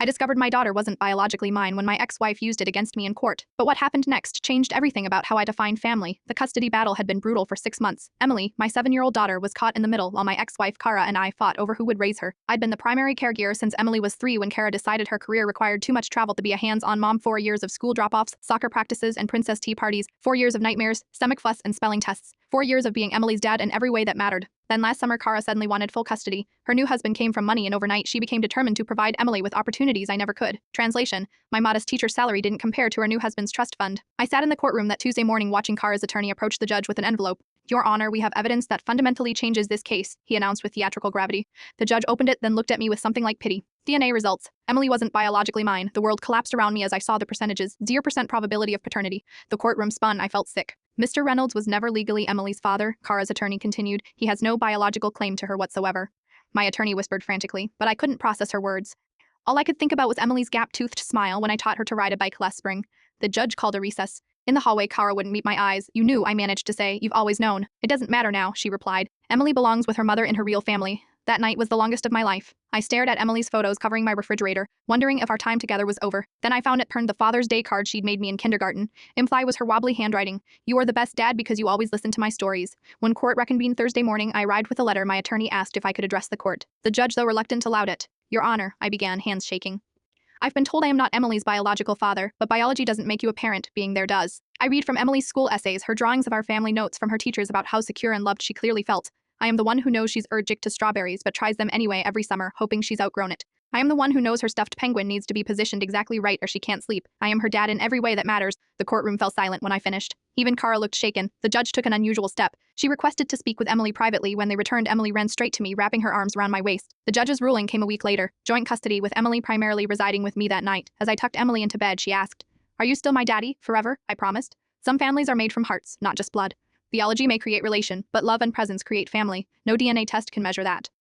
I discovered my daughter wasn't biologically mine when my ex-wife used it against me in court. But what happened next changed everything about how I defined family. The custody battle had been brutal for 6 months. Emily, my 7-year-old daughter, was caught in the middle while my ex-wife Kara and I fought over who would raise her. I'd been the primary caregiver since Emily was 3 when Kara decided her career required too much travel to be a hands-on mom. 4 years of school drop-offs, soccer practices, and princess tea parties. 4 years of nightmares, stomach fuss, and spelling tests. 4 years of being Emily's dad in every way that mattered. Then last summer, Kara suddenly wanted full custody. Her new husband came from money, and overnight she became determined to provide Emily with opportunities I never could. Translation: my modest teacher's salary didn't compare to her new husband's trust fund. I sat in the courtroom that Tuesday morning watching Kara's attorney approach the judge with an envelope. "Your Honor, we have evidence that fundamentally changes this case," he announced with theatrical gravity. The judge opened it, then looked at me with something like pity. "DNA results. Emily wasn't biologically mine." The world collapsed around me as I saw the percentages. 0% probability of paternity. The courtroom spun. I felt sick. "Mr. Reynolds was never legally Emily's father," Kara's attorney continued. "He has no biological claim to her whatsoever." My attorney whispered frantically, but I couldn't process her words. All I could think about was Emily's gap-toothed smile when I taught her to ride a bike last spring. The judge called a recess. In the hallway, Kara wouldn't meet my eyes. "You knew," I managed to say. "You've always known." "It doesn't matter now," she replied. "Emily belongs with her mother in her real family." That night was the longest of my life. I stared at Emily's photos covering my refrigerator, wondering if our time together was over. Then I found it turned the Father's Day card she'd made me in kindergarten. Imply was her wobbly handwriting. "You are the best dad because you always listen to my stories." When court reconvened Thursday morning, I arrived with a letter. My attorney asked if I could address the court. The judge, though reluctant, allowed it. "Your Honor," I began, hands shaking. "I've been told I am not Emily's biological father, but biology doesn't make you a parent, being there does." I read from Emily's school essays, her drawings of our family, notes from her teachers about how secure and loved she clearly felt. I am the one who knows she's allergic to strawberries but tries them anyway every summer, hoping she's outgrown it. I am the one who knows her stuffed penguin needs to be positioned exactly right or she can't sleep. I am her dad in every way that matters. The courtroom fell silent when I finished. Even Kara looked shaken. The judge took an unusual step. She requested to speak with Emily privately. When they returned, Emily ran straight to me, wrapping her arms around my waist. The judge's ruling came a week later. Joint custody, with Emily primarily residing with me that night. As I tucked Emily into bed, she asked, "Are you still my daddy, forever?" I promised. Some families are made from hearts, not just blood. Biology may create relation, but love and presence create family. No DNA test can measure that.